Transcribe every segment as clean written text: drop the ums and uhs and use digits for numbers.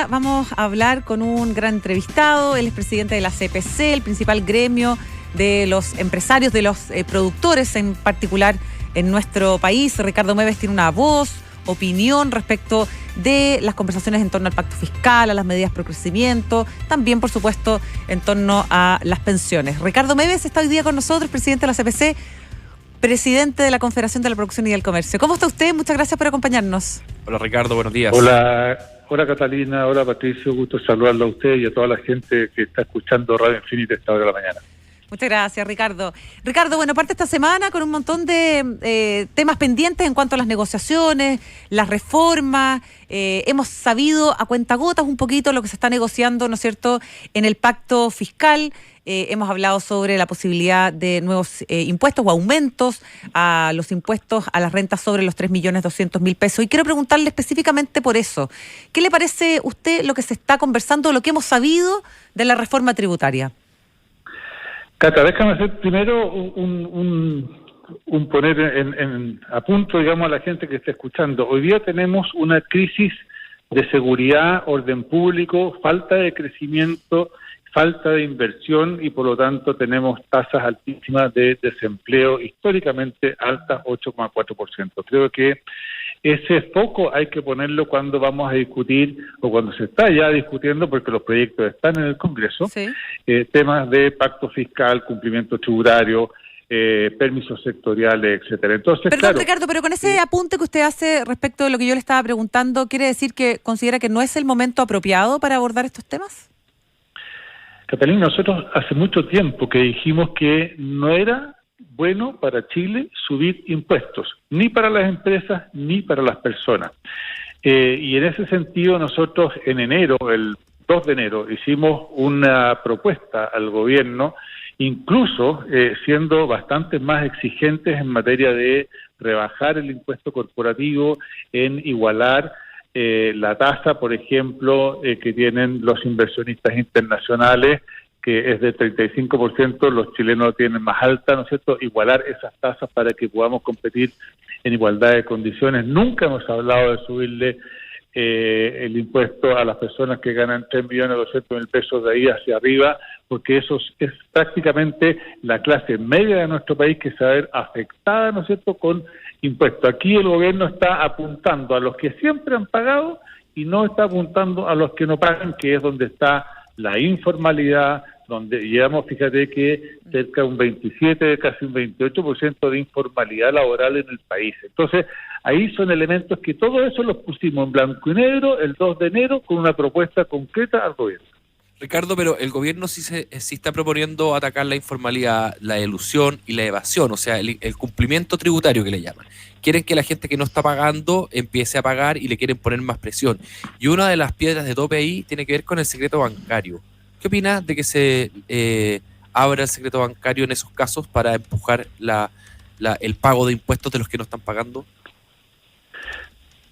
día vamos a hablar con un gran entrevistado. Él es presidente de la CPC, el principal gremio de los empresarios, de los productores en particular en nuestro país. Ricardo Meves tiene una voz, opinión respecto de las conversaciones en torno al pacto fiscal, a las medidas pro crecimiento, también, por supuesto, en torno a las pensiones. Ricardo Meves está hoy día con nosotros, presidente de la CPC, presidente de la Confederación de la Producción y del Comercio. ¿Cómo está usted? Muchas gracias por acompañarnos. Hola, Ricardo, buenos días. Hola Catalina, hola Patricio, gusto saludarlo a usted y a toda la gente que está escuchando Radio Infinita a esta hora de la mañana. Muchas gracias, Ricardo. Ricardo, bueno, parte esta semana con un montón de temas pendientes en cuanto a las negociaciones, las reformas. Hemos sabido a cuentagotas un poquito lo que se está negociando, ¿no es cierto?, en el pacto fiscal. Hemos hablado sobre la posibilidad de nuevos impuestos o aumentos a los impuestos a las rentas sobre los 3.200.000 pesos. Y quiero preguntarle específicamente por eso. ¿Qué le parece a usted lo que se está conversando, lo que hemos sabido de la reforma tributaria? Cata, déjame hacer primero un poner a punto, digamos, a la gente que está escuchando. Hoy día tenemos una crisis de seguridad, orden público, falta de crecimiento, falta de inversión y por lo tanto tenemos tasas altísimas de desempleo, históricamente altas, 8,4%. Creo que ese foco hay que ponerlo cuando vamos a discutir o cuando se está ya discutiendo, porque los proyectos están en el Congreso, sí. Temas de pacto fiscal, cumplimiento tributario, permisos sectoriales, etcétera. Entonces, perdón, claro, Ricardo, pero con ese apunte que usted hace respecto de lo que yo le estaba preguntando, ¿quiere decir que considera que no es el momento apropiado para abordar estos temas? Catalina, nosotros hace mucho tiempo que dijimos que no era bueno para Chile subir impuestos, ni para las empresas ni para las personas. Y en ese sentido nosotros en enero, el 2 de enero, hicimos una propuesta al gobierno, incluso siendo bastante más exigentes en materia de rebajar el impuesto corporativo, en igualar la tasa, por ejemplo, que tienen los inversionistas internacionales, que es de 35%, los chilenos tienen más alta, ¿no es cierto?, igualar esas tasas para que podamos competir en igualdad de condiciones. Nunca hemos hablado de subirle el impuesto a las personas que ganan 3.200.000 pesos de ahí hacia arriba, porque eso es prácticamente la clase media de nuestro país que se va a ver afectada, ¿no es cierto?, con impuestos. Aquí el gobierno está apuntando a los que siempre han pagado y no está apuntando a los que no pagan, que es donde está la informalidad, donde llevamos, fíjate que cerca de un 27, casi un 28% de informalidad laboral en el país. Entonces, ahí son elementos que todo eso los pusimos en blanco y negro el 2 de enero con una propuesta concreta al gobierno. Ricardo, pero el gobierno sí está proponiendo atacar la informalidad, la elusión y la evasión, o sea, el cumplimiento tributario que le llaman. Quieren que la gente que no está pagando empiece a pagar y le quieren poner más presión. Y una de las piedras de tope ahí tiene que ver con el secreto bancario. ¿Qué opinas de que se abra el secreto bancario en esos casos para empujar el pago de impuestos de los que no están pagando?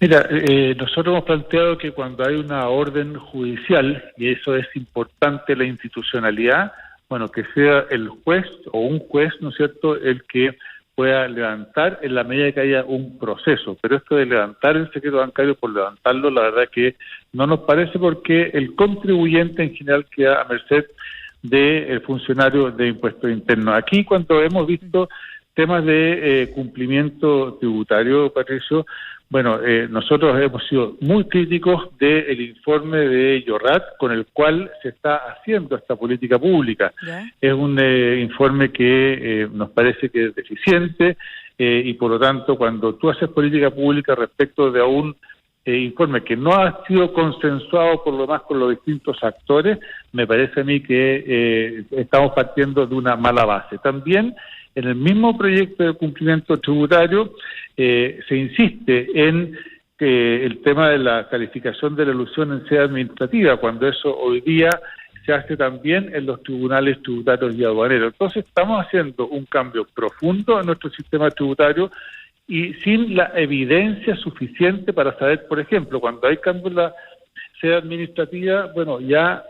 Mira, nosotros hemos planteado que cuando hay una orden judicial, y eso es importante, la institucionalidad, bueno, que sea el juez o un juez, ¿no es cierto?, el que pueda levantar en la medida que haya un proceso. Pero esto de levantar el secreto bancario por levantarlo, la verdad que no nos parece, porque el contribuyente en general queda a merced del funcionario de impuestos internos. Aquí, cuando hemos visto temas de cumplimiento tributario, Patricio, bueno, nosotros hemos sido muy críticos del informe de Llorat con el cual se está haciendo esta política pública. ¿Ya? Es un informe que nos parece que es deficiente y por lo tanto cuando tú haces política pública respecto de un informe que no ha sido consensuado por lo más con los distintos actores, me parece a mí que estamos partiendo de una mala base. También en el mismo proyecto de cumplimiento tributario se insiste en que el tema de la calificación de la elusión en sede administrativa, cuando eso hoy día se hace también en los tribunales tributarios y aduaneros. Entonces estamos haciendo un cambio profundo en nuestro sistema tributario y sin la evidencia suficiente para saber, por ejemplo, cuando hay cambio en la sede administrativa, bueno, ya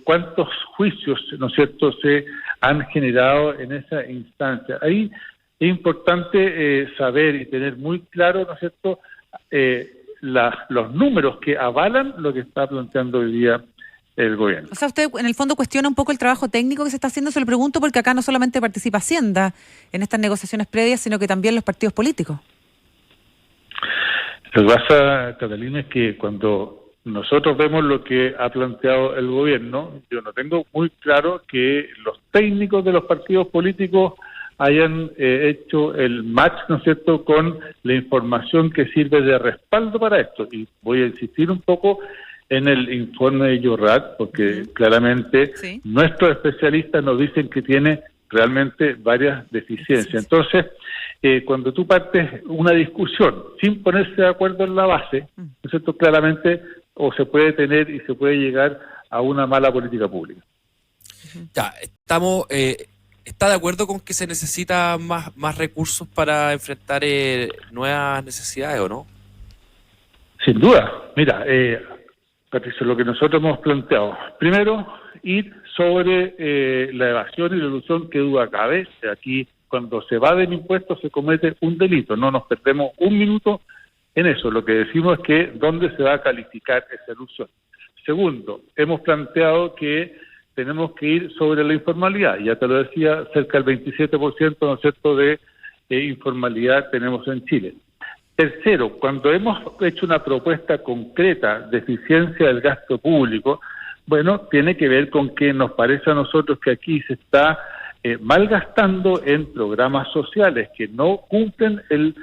cuántos juicios, ¿no es cierto?, se han generado en esa instancia. Ahí es importante saber y tener muy claro, ¿no es cierto?, los números que avalan lo que está planteando hoy día el gobierno. O sea, usted en el fondo cuestiona un poco el trabajo técnico que se está haciendo, se lo pregunto porque acá no solamente participa Hacienda en estas negociaciones previas, sino que también los partidos políticos. Lo que pasa, Catalina, es que cuando nosotros vemos lo que ha planteado el gobierno, yo no tengo muy claro que los técnicos de los partidos políticos hayan hecho el match, ¿no es cierto?, con la información que sirve de respaldo para esto. Y voy a insistir un poco en el informe de Llorrat, porque claramente nuestros especialistas nos dicen que tiene realmente varias deficiencias. Entonces, cuando tú partes una discusión sin ponerse de acuerdo en la base, ¿no es cierto?, claramente o se puede tener y se puede llegar a una mala política pública. Ya, ¿está de acuerdo con que se necesita más recursos para enfrentar nuevas necesidades o no? Sin duda. Mira, Patricio, lo que nosotros hemos planteado, primero, ir sobre la evasión y la ilusión, que duda cabe. Aquí, cuando se evaden impuestos, se comete un delito. No nos perdemos un minuto en eso. Lo que decimos es que dónde se va a calificar esa ilusión. Segundo, hemos planteado que tenemos que ir sobre la informalidad. Ya te lo decía, cerca del 27%, ¿no es cierto?, de informalidad tenemos en Chile. Tercero, cuando hemos hecho una propuesta concreta de eficiencia del gasto público, bueno, tiene que ver con que nos parece a nosotros que aquí se está malgastando en programas sociales que no cumplen el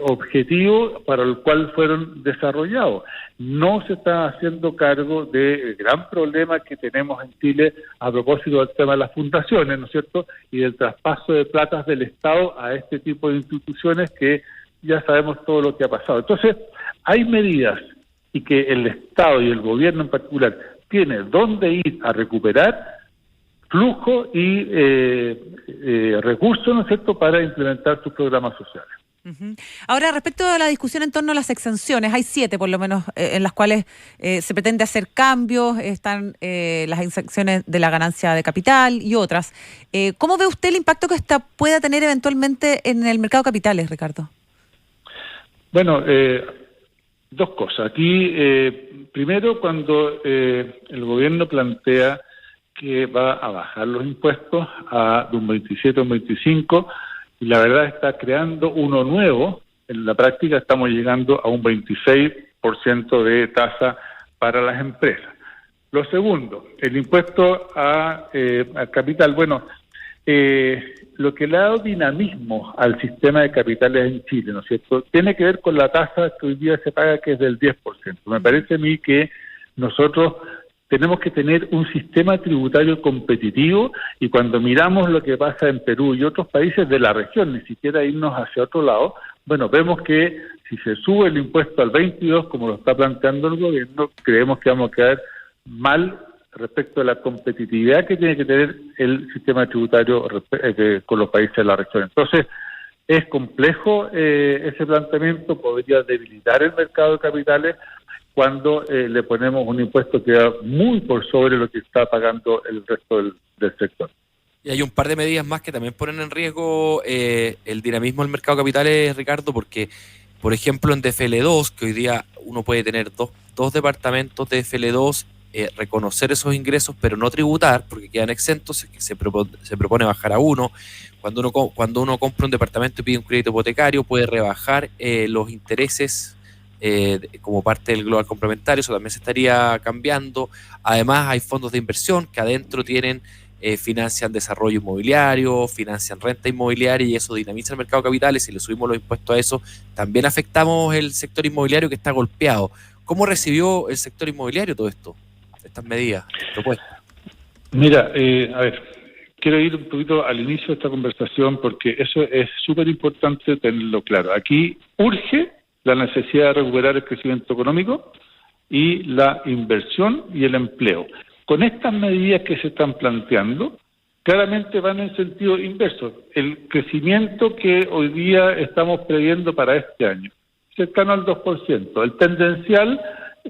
objetivo para el cual fueron desarrollados. No se está haciendo cargo del gran problema que tenemos en Chile a propósito del tema de las fundaciones, ¿no es cierto?, y del traspaso de platas del Estado a este tipo de instituciones que ya sabemos todo lo que ha pasado. Entonces, hay medidas y que el Estado y el gobierno en particular tiene dónde ir a recuperar flujo y recursos, ¿no es cierto?, para implementar sus programas sociales. Ahora, respecto a la discusión en torno a las exenciones, hay 7 por lo menos en las cuales se pretende hacer cambios, están las exenciones de la ganancia de capital y otras. ¿Cómo ve usted el impacto que esta pueda tener eventualmente en el mercado de capitales, Ricardo? Bueno, dos cosas. Aquí, primero, cuando el gobierno plantea que va a bajar los impuestos de un 27 a un 25, y la verdad está creando uno nuevo. En la práctica estamos llegando a un 26% de tasa para las empresas. Lo segundo, el impuesto al capital. Bueno, lo que le ha dado dinamismo al sistema de capitales en Chile, ¿no es cierto?, tiene que ver con la tasa que hoy día se paga, que es del 10%. Me parece a mí que nosotros tenemos que tener un sistema tributario competitivo, y cuando miramos lo que pasa en Perú y otros países de la región, ni siquiera irnos hacia otro lado, bueno, vemos que si se sube el impuesto al 22%, como lo está planteando el gobierno, creemos que vamos a quedar mal respecto a la competitividad que tiene que tener el sistema tributario con los países de la región. Entonces, es complejo ese planteamiento, podría debilitar el mercado de capitales cuando le ponemos un impuesto que va muy por sobre lo que está pagando el resto del sector. Y hay un par de medidas más que también ponen en riesgo el dinamismo del mercado de capitales, Ricardo, porque, por ejemplo, en DFL2, que hoy día uno puede tener dos departamentos de DFL2, reconocer esos ingresos pero no tributar porque quedan exentos, se propone bajar a 1. Cuando uno compra un departamento y pide un crédito hipotecario, puede rebajar los intereses como parte del global complementario. Eso también se estaría cambiando. Además, hay fondos de inversión que adentro financian desarrollo inmobiliario, financian renta inmobiliaria, y eso dinamiza el mercado de capitales. Si le subimos los impuestos a eso, también afectamos el sector inmobiliario, que está golpeado. ¿Cómo recibió el sector inmobiliario todo esto, estas medidas, propuestas? Mira, a ver, quiero ir un poquito al inicio de esta conversación porque eso es súper importante tenerlo claro. Aquí urge la necesidad de recuperar el crecimiento económico y la inversión y el empleo. Con estas medidas que se están planteando, claramente van en sentido inverso. El crecimiento que hoy día estamos previendo para este año, cercano al 2%. El tendencial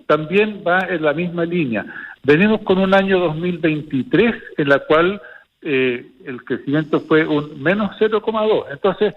también va en la misma línea. Venimos con un año 2023 en la cual el crecimiento fue un menos 0,2. Entonces,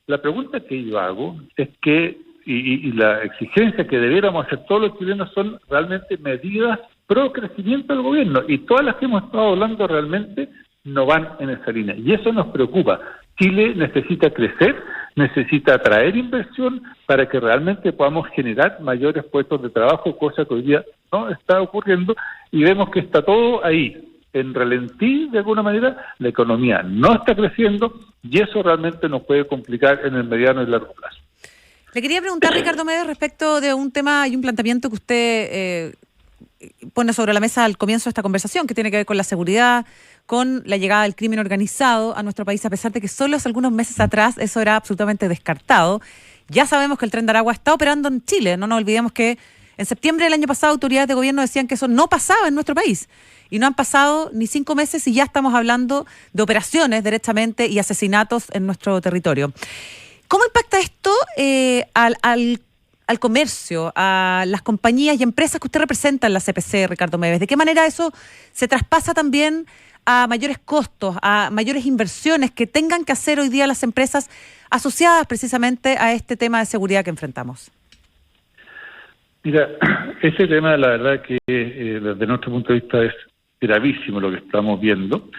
la pregunta que yo hago es que, y la exigencia que debiéramos hacer todos los chilenos son realmente medidas pro crecimiento del gobierno, y todas las que hemos estado hablando realmente no van en esa línea, y eso nos preocupa. Chile necesita crecer, necesita atraer inversión para que realmente podamos generar mayores puestos de trabajo, cosa que hoy día no está ocurriendo, y vemos que está todo ahí, en ralentí de alguna manera, la economía no está creciendo, y eso realmente nos puede complicar en el mediano y largo plazo. Le quería preguntar, Ricardo Mede, respecto de un tema y un planteamiento que usted pone sobre la mesa al comienzo de esta conversación, que tiene que ver con la seguridad, con la llegada del crimen organizado a nuestro país, a pesar de que solo hace algunos meses atrás eso era absolutamente descartado. Ya sabemos que el Tren de Aragua está operando en Chile, no nos olvidemos que en septiembre del año pasado autoridades de gobierno decían que eso no pasaba en nuestro país, y no han pasado ni 5 meses y ya estamos hablando de operaciones derechamente y asesinatos en nuestro territorio. ¿Cómo impacta esto al comercio, a las compañías y empresas que usted representa en la CPC, Ricardo Mede? ¿De qué manera eso se traspasa también a mayores costos, a mayores inversiones que tengan que hacer hoy día las empresas asociadas precisamente a este tema de seguridad que enfrentamos? Mira, ese tema la verdad que desde nuestro punto de vista es gravísimo lo que estamos viendo,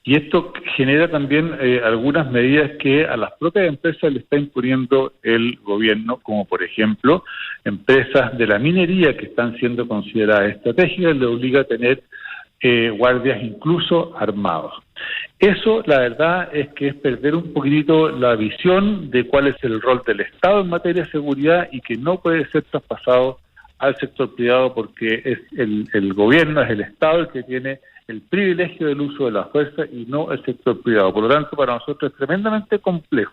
y esto genera también algunas medidas que a las propias empresas le está imponiendo el gobierno, como por ejemplo empresas de la minería que están siendo consideradas estratégicas, le obliga a tener guardias incluso armados. Eso la verdad es que es perder un poquitito la visión de cuál es el rol del Estado en materia de seguridad, y que no puede ser traspasado al sector privado, porque es el gobierno, es el Estado el que tiene el privilegio del uso de la fuerza y no el sector privado. Por lo tanto, para nosotros es tremendamente complejo,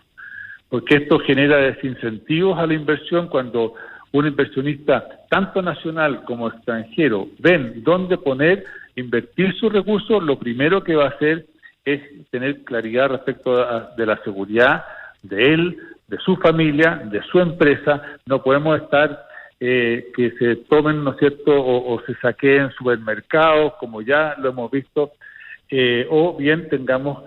porque esto genera desincentivos a la inversión. Cuando un inversionista, tanto nacional como extranjero, ven dónde invertir sus recursos, lo primero que va a hacer es tener claridad respecto de la seguridad de él, de su familia, de su empresa. No podemos estar que se tomen, ¿no es cierto?, o se saqueen supermercados, como ya lo hemos visto, o bien tengamos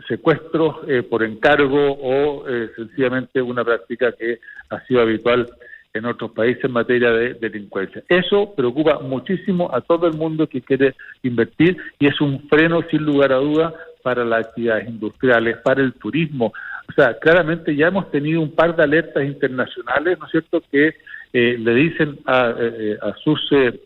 secuestros por encargo, o sencillamente una práctica que ha sido habitual en otros países en materia de delincuencia. Eso preocupa muchísimo a todo el mundo que quiere invertir, y es un freno sin lugar a duda para las actividades industriales, para el turismo. O sea, claramente ya hemos tenido un par de alertas internacionales, ¿no es cierto?, que le dicen a sus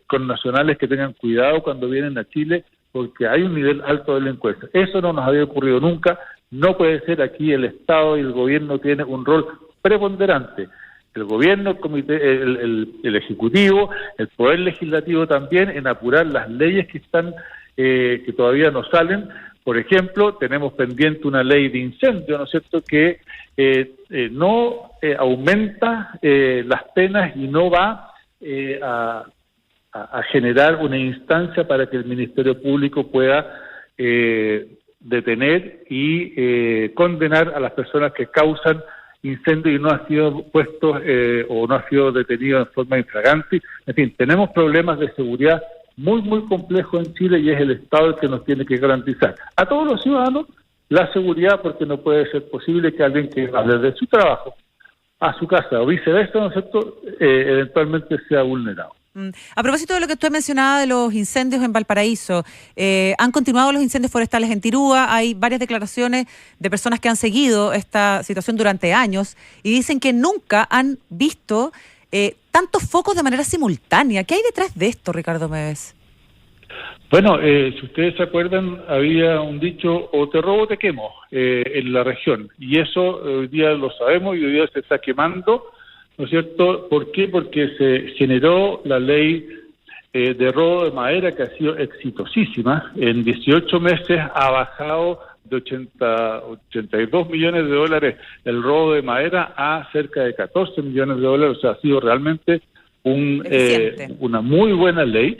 connacionales que tengan cuidado cuando vienen a Chile, porque hay un nivel alto de delincuencia. Eso no nos había ocurrido nunca, no puede ser. Aquí el Estado y el gobierno tienen un rol preponderante. El gobierno, el comité, el ejecutivo, el poder legislativo también, en apurar las leyes que están que todavía no salen. Por ejemplo, tenemos pendiente una ley de incendio, ¿no es cierto?, que no aumenta las penas y no va a generar una instancia para que el Ministerio Público pueda detener y condenar a las personas que causan incendios y no han sido puestos o no han sido detenidos en forma infragante. En fin, tenemos problemas de seguridad muy, muy complejos en Chile, y es el Estado el que nos tiene que garantizar a todos los ciudadanos la seguridad, porque no puede ser posible que alguien que va desde su trabajo a su casa o viceversa, ¿no es cierto?, eventualmente sea vulnerado. A propósito de lo que usted mencionaba de los incendios en Valparaíso, han continuado los incendios forestales en Tirúa. Hay varias declaraciones de personas que han seguido esta situación durante años y dicen que nunca han visto tantos focos de manera simultánea. ¿Qué hay detrás de esto, Ricardo Mede? Bueno, si ustedes se acuerdan, había un dicho: o te robo o te quemo, en la región, y eso hoy día lo sabemos, y hoy día se está quemando, ¿no es cierto? ¿Por qué? Porque se generó la ley de robo de madera, que ha sido exitosísima. En 18 meses ha bajado de 82 millones de dólares el robo de madera a cerca de 14 millones de dólares. O sea, ha sido realmente una muy buena ley.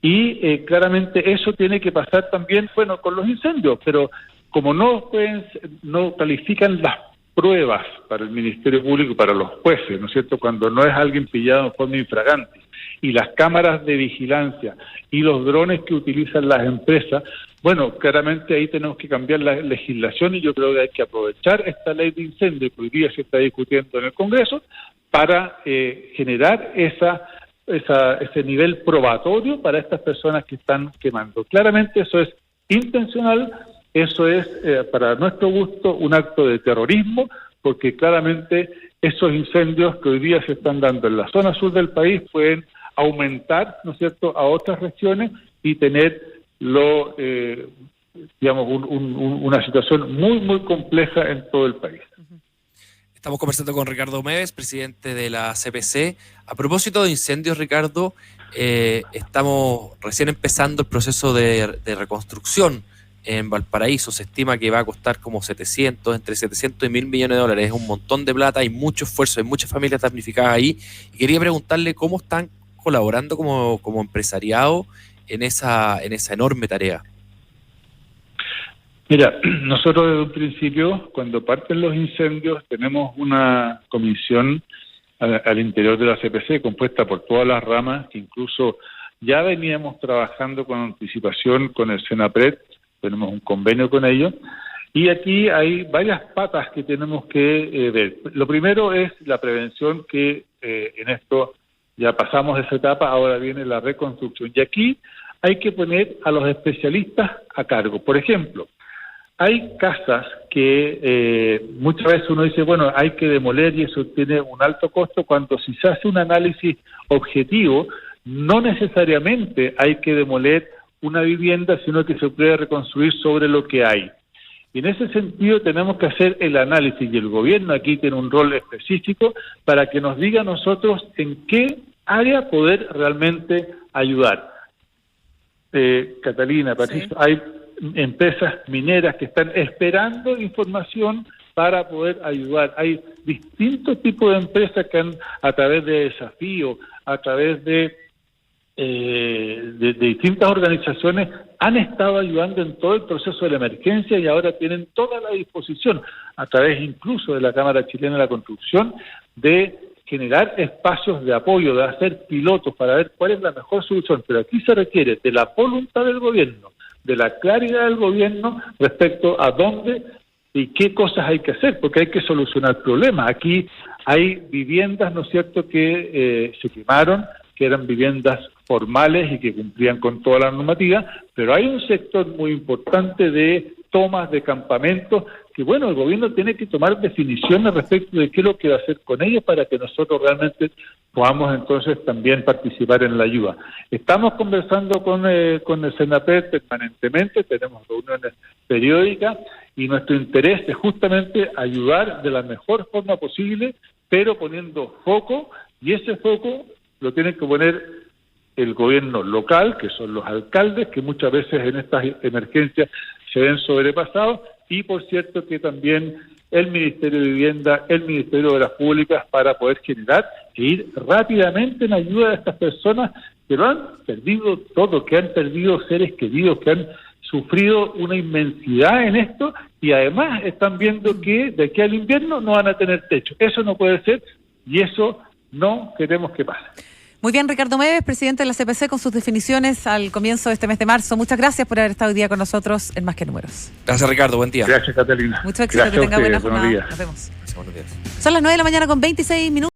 Y claramente eso tiene que pasar también, bueno, con los incendios, pero como no califican las pruebas para el Ministerio Público y para los jueces, ¿no es cierto?, cuando no es alguien pillado en forma infragante, y las cámaras de vigilancia y los drones que utilizan las empresas, bueno, claramente ahí tenemos que cambiar la legislación, y yo creo que hay que aprovechar esta ley de incendio que hoy día se está discutiendo en el Congreso para generar ese nivel probatorio para estas personas que están quemando. Claramente eso es intencional, eso es, para nuestro gusto, un acto de terrorismo, porque claramente esos incendios que hoy día se están dando en la zona sur del país pueden aumentar, ¿no es cierto?, a otras regiones y tener una situación muy, muy compleja en todo el país. Estamos conversando con Ricardo Meves, presidente de la CPC. A propósito de incendios, Ricardo, estamos recién empezando el proceso de reconstrucción en Valparaíso. Se estima que va a costar como entre 700 y 1.000 millones de dólares. Es un montón de plata, hay mucho esfuerzo, hay muchas familias damnificadas ahí. Y quería preguntarle cómo están colaborando como empresariado en esa enorme tarea. Mira, nosotros desde un principio, cuando parten los incendios, tenemos una comisión al interior de la CPC compuesta por todas las ramas, que incluso ya veníamos trabajando con anticipación con el Senapred, tenemos un convenio con ellos, y aquí hay varias patas que tenemos que ver. Lo primero es la prevención, que en esto ya pasamos esa etapa, ahora viene la reconstrucción, y aquí hay que poner a los especialistas a cargo. Por ejemplo, hay casas que muchas veces uno dice, bueno, hay que demoler y eso tiene un alto costo, cuando si se hace un análisis objetivo, no necesariamente hay que demoler una vivienda, sino que se puede reconstruir sobre lo que hay. Y en ese sentido tenemos que hacer el análisis, y el gobierno aquí tiene un rol específico para que nos diga a nosotros en qué área poder realmente ayudar. Catalina, Patricio, sí. Hay empresas mineras que están esperando información para poder ayudar. Hay distintos tipos de empresas que a través de desafíos, a través de distintas organizaciones, han estado ayudando en todo el proceso de la emergencia y ahora tienen toda la disposición, a través incluso de la Cámara Chilena de la Construcción, de generar espacios de apoyo, de hacer pilotos para ver cuál es la mejor solución. Pero aquí se requiere de la voluntad del gobierno, de la claridad del gobierno respecto a dónde y qué cosas hay que hacer, porque hay que solucionar problemas. Aquí hay viviendas, ¿no es cierto?, que se quemaron, que eran viviendas formales y que cumplían con toda la normativa, pero hay un sector muy importante de tomas de campamentos que, bueno, el gobierno tiene que tomar definiciones respecto de qué es lo que va a hacer con ellos para que nosotros realmente podamos entonces también participar en la ayuda. Estamos conversando con el Senapred permanentemente, tenemos reuniones periódicas y nuestro interés es justamente ayudar de la mejor forma posible, pero poniendo foco, y ese foco lo tienen que poner el gobierno local, que son los alcaldes, que muchas veces en estas emergencias se ven sobrepasados, y por cierto que también el Ministerio de Vivienda, el Ministerio de Obras Públicas, para poder generar e ir rápidamente en ayuda de estas personas que lo han perdido todo, que han perdido seres queridos, que han sufrido una inmensidad en esto, y además están viendo que de aquí al invierno no van a tener techo. Eso no puede ser, y eso no queremos que pase. Muy bien, Ricardo Meves, presidente de la CPC, con sus definiciones al comienzo de este mes de marzo. Muchas gracias por haber estado hoy día con nosotros en Más que Números. Gracias, Ricardo. Buen día. Gracias, Catalina. Mucho éxito. Gracias, que tenga buena jornada. jornada. Nos vemos. Buenos días. Son las 9 de la mañana con 26 minutos.